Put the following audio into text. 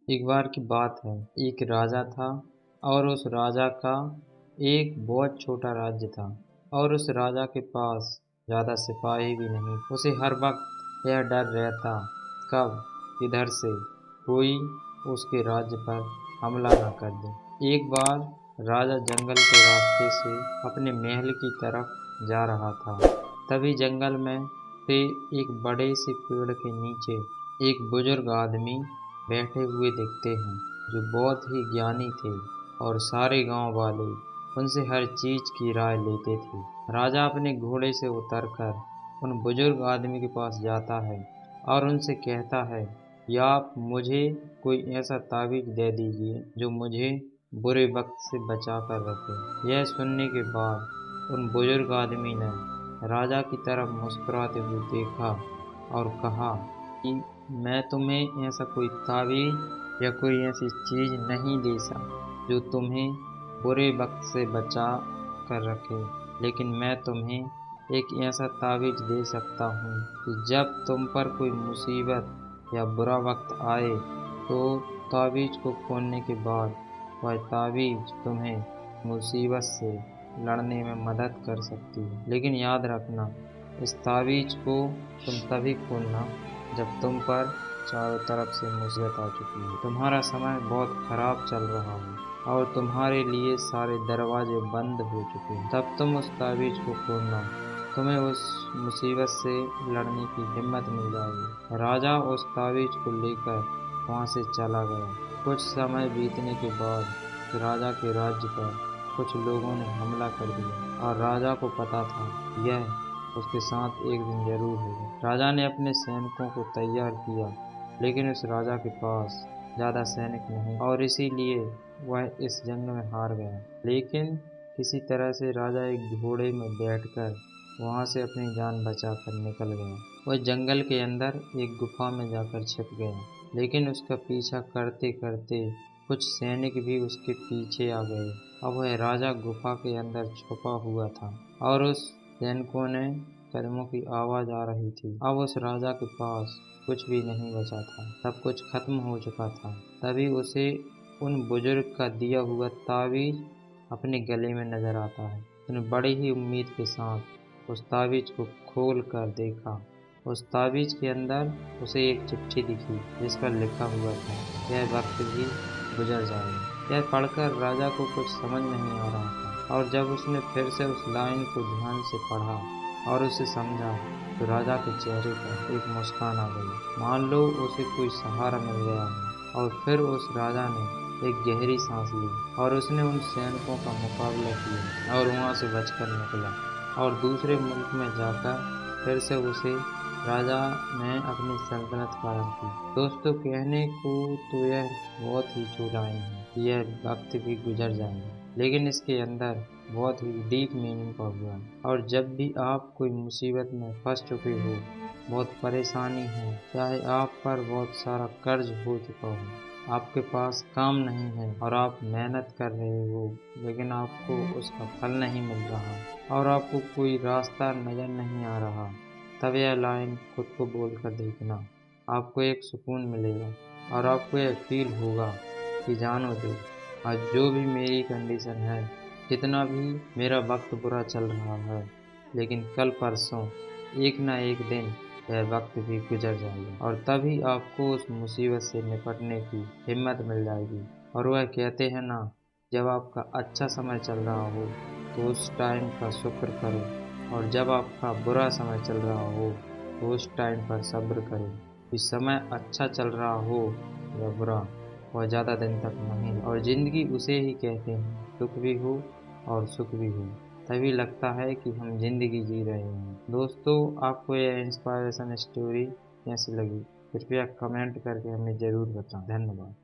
एक बार की बात है, एक राजा था और उस राजा का एक बहुत छोटा राज्य था और उस राजा के पास ज़्यादा सिपाही भी नहीं। उसे हर वक्त यह डर रहता कब किधर से कोई उसके राज्य पर हमला न कर दे। एक बार राजा जंगल के रास्ते से अपने महल की तरफ जा रहा था। तभी जंगल में से एक बड़े से पेड़ के नीचे एक बुजुर्ग आदमी बैठे हुए दिखते हैं, जो बहुत ही ज्ञानी थे और सारे गांव वाले उनसे हर चीज की राय लेते थे। राजा अपने घोड़े से उतरकर उन बुजुर्ग आदमी के पास जाता है और उनसे कहता है, या आप मुझे कोई ऐसा ताबीज दे दीजिए जो मुझे बुरे वक्त से बचा कर रखे। यह सुनने के बाद उन बुजुर्ग आदमी ने राजा की तरफ मुस्कुराते हुए देखा और कहा कि मैं तुम्हें ऐसा कोई ताबीज या कोई ऐसी चीज नहीं दे सकता जो तुम्हें बुरे वक्त से बचा कर रखे, लेकिन मैं तुम्हें एक ऐसा ताबीज दे सकता हूँ कि जब तुम पर कोई मुसीबत या बुरा वक्त आए तो ताबीज को खोलने के बाद वह ताबीज तुम्हें मुसीबत से लड़ने में मदद कर सकती है। लेकिन याद रखना, इस ताबीज को तुम तभी खोलना जब तुम पर चारों तरफ से मुसीबत आ चुकी है, तुम्हारा समय बहुत खराब चल रहा हो और तुम्हारे लिए सारे दरवाजे बंद हो चुके हैं। तब तुम उस ताबीज को खोलना, तुम्हें उस मुसीबत से लड़ने की हिम्मत मिल जाएगी। राजा उस ताबीज को लेकर वहां से चला गया। कुछ समय बीतने के बाद राजा के राज्य पर कुछ लोगों ने हमला कर दिया और राजा को पता था यह उसके साथ एक दिन जरूर होगा। राजा ने अपने सैनिकों को तैयार किया, लेकिन उस राजा के पास ज्यादा सैनिक नहीं और इसीलिए वह इस जंग में हार गया। लेकिन किसी तरह से राजा एक घोड़े में बैठकर वहां से अपनी जान बचाकर निकल गया। वह जंगल के अंदर एक गुफा में जाकर छिप गया, लेकिन उसका पीछा करते करते कुछ सैनिक भी उसके पीछे आ गए। अब वह राजा गुफा के अंदर छुपा हुआ था और उस सैनिकों ने कदमों की आवाज आ रही थी। अब उस राजा के पास कुछ भी नहीं बचा था, सब कुछ खत्म हो चुका था। तभी उसे उन बुजुर्ग का दिया हुआ ताबीज अपने गले में नजर आता है। उसने बड़ी ही उम्मीद के साथ उस ताबीज को खोल कर देखा। उस ताबीज के अंदर उसे एक चिट्ठी दिखी जिस पर लिखा हुआ था, यह वक्त भी गुजर जाएगा। यह पढ़कर राजा को कुछ समझ नहीं आ रहा था और जब उसने फिर से उस लाइन को ध्यान से पढ़ा और उसे समझा तो राजा के चेहरे पर एक मुस्कान आ गई। मान लो उसे कोई सहारा मिल गया है। और फिर उस राजा ने एक गहरी सांस ली और उसने उन सैनिकों का मुकाबला किया और वहां से बचकर निकला और दूसरे मुल्क में जाकर फिर से उसे राजा ने अपनी सल्तनत कायम की। दोस्तों, कहने को तो यह बहुत ही छोटा है, यह वक्त भी गुजर जाएगा, लेकिन इसके अंदर बहुत ही डीप मीनिंग का हुआ है। और जब भी आप कोई मुसीबत में फंस चुके हो, बहुत परेशानी है, चाहे आप पर बहुत सारा कर्ज हो चुका हो, आपके पास काम नहीं है और आप मेहनत कर रहे हो लेकिन आपको उसका फल नहीं मिल रहा और आपको कोई रास्ता नजर नहीं आ रहा, तब यह लाइन खुद को बोल कर देखना, आपको एक सुकून मिलेगा और आपको यह फील होगा कि जानो दो, आज जो भी मेरी कंडीशन है, जितना भी मेरा वक्त बुरा चल रहा है, लेकिन कल परसों एक ना एक दिन यह वक्त भी गुजर जाएगा और तभी आपको उस मुसीबत से निपटने की हिम्मत मिल जाएगी। और वह कहते हैं ना, जब आपका अच्छा समय चल रहा हो तो उस टाइम का शुक्र करो और जब आपका बुरा समय चल रहा हो तो उस टाइम पर सब्र करो। कि समय अच्छा चल रहा हो या बुरा, वह ज़्यादा दिन तक नहीं और ज़िंदगी उसे ही कहते हैं, दुख भी हो और सुख भी हो, तभी लगता है कि हम जिंदगी जी रहे हैं। दोस्तों, आपको यह इंस्पायरेशन स्टोरी कैसी लगी, कृपया कमेंट करके हमें ज़रूर बताएं। धन्यवाद।